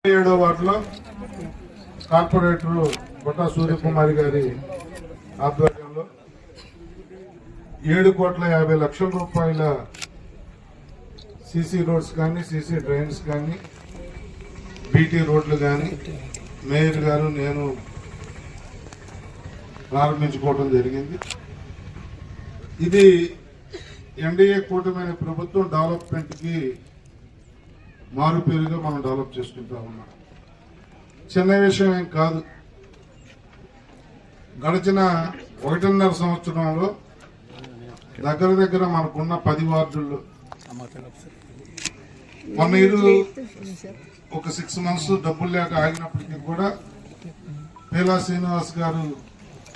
7వ వార్డులో కార్పొరేటర్ బొట్టా సూర్యకుమారి గారి ఆధ్వర్యంలో 7,50,00,000 రూపాయల సీసీ రోడ్స్ కానీ సీసీ డ్రైన్స్ కానీ బీటీ రోడ్లు కానీ మేయర్ గారు నేను ప్రారంభించుకోవడం జరిగింది. ఇది ఎన్డీఏ కూటమి ప్రభుత్వం డెవలప్మెంట్ కి మారు పేరుగా మనం డెవలప్ చేసుకుంటా ఉన్నాం. చిన్న విషయం ఏం కాదు. గడిచిన 1.5 సంవత్సరంలో దగ్గర మనకున్న 10 వార్డుల్లో మొన్న ఒక 6 మంత్స్ డబ్బులు లేక ఆగినప్పటికీ కూడా పేలా శ్రీనివాస్ గారు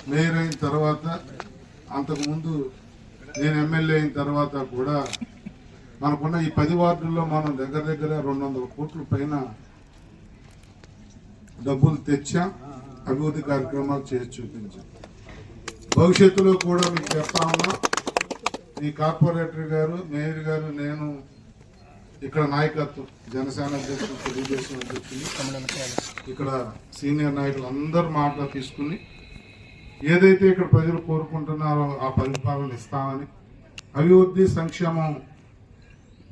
మేయర్ అయిన తర్వాత, అంతకుముందు నేను ఎమ్మెల్యే అయిన తర్వాత కూడా మనకున్న ఈ 10 వార్డుల్లో మనం దగ్గర 200 కోట్ల పైన డబ్బులు తెచ్చాం. అభివృద్ధి కార్యక్రమాలు చేసి చూపించాం. భవిష్యత్తులో కూడా మీకు చెప్తా ఉన్నా, ఈ కార్పొరేటర్ గారు, మేయర్ గారు, నేను ఇక్కడ నాయకత్వం, జనసేన అధ్యక్షులు, తెలుగుదేశం అధ్యక్షులు, ఇక్కడ సీనియర్ నాయకులు అందరూ మాటలు తీసుకుని ఏదైతే ఇక్కడ ప్రజలు కోరుకుంటున్నారో ఆ పరిపాలన ఇస్తామని, అభివృద్ధి సంక్షేమం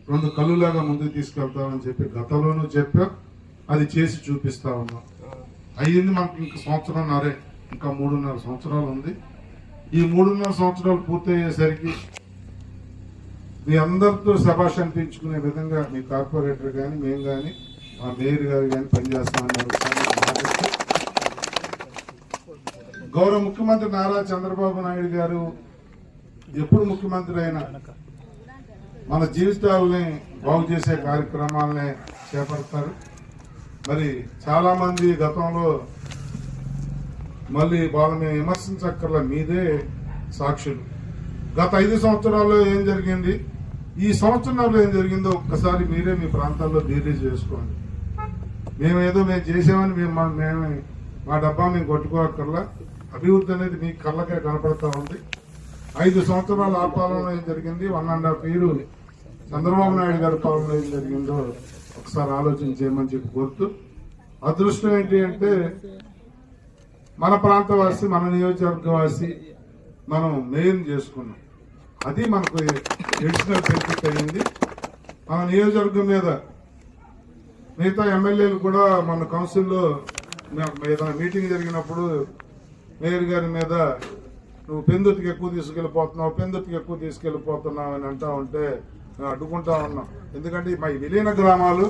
2 కళ్ళులాగా ముందుకు తీసుకెళ్తామని చెప్పి గతంలోనూ చెప్పాం. అది చేసి చూపిస్తా ఉన్నాం. అయ్యింది మనకి ఇంకా 1.5 సంవత్సరాలు, ఇంకా 3.5 సంవత్సరాలు ఉంది. ఈ 3.5 సంవత్సరాలు పూర్తయ్యేసరికి మీ అందరితో శభాష్ అనిపించుకునే విధంగా మీ కార్పొరేటర్ కానీ, మేము కానీ, మా మేయర్ గారు కానీ పనిచేస్తామని గౌరవ ముఖ్యమంత్రి నారా చంద్రబాబు నాయుడు గారు ఎప్పుడు ముఖ్యమంత్రి అయినా మన జీవితాలని బాగు చేసే కార్యక్రమాలని చేపడతారు. మరి చాలా మంది గతంలో మళ్ళీ వాళ్ళని విమర్శించక్కర్ల, మీదే సాక్షులు. గత 5 సంవత్సరాల్లో ఏం జరిగింది, ఈ సంవత్సరంలో ఏం జరిగిందో ఒక్కసారి మీరే మీ ప్రాంతాల్లో బీరీ చేసుకోండి. మేము చేసామని మేము మా డబ్బా మేము కొట్టుకోక్కర్లా. అభివృద్ధి అనేది మీ కళ్ళకే కనపడతా ఉంది. 5 సంవత్సరాల ఆ పాలనలో ఏం జరిగింది, 1.5 years చంద్రబాబు నాయుడు గారి పాలనలో ఏం జరిగిందో ఒకసారి ఆలోచన చేయమని చెప్పి కోరుతూ, అదృష్టం ఏంటి అంటే మన ప్రాంతవాసి, మన నియోజకవర్గవాసి మనం మేయర్ చేసుకున్నాం. అది మనకు ఎడిషనల్ బెనిఫిట్ అయ్యింది. మన నియోజకవర్గం మీద మిగతా ఎమ్మెల్యేలు కూడా మన కౌన్సిల్లో ఏదైనా మీటింగ్ జరిగినప్పుడు మేయర్ గారి మీద నువ్వు పెందుర్తికి ఎక్కువ తీసుకెళ్లిపోతున్నావు అని అంటా ఉంటే మేము అడ్డుకుంటా ఉన్నాం. ఎందుకంటే మా విలీన గ్రామాలు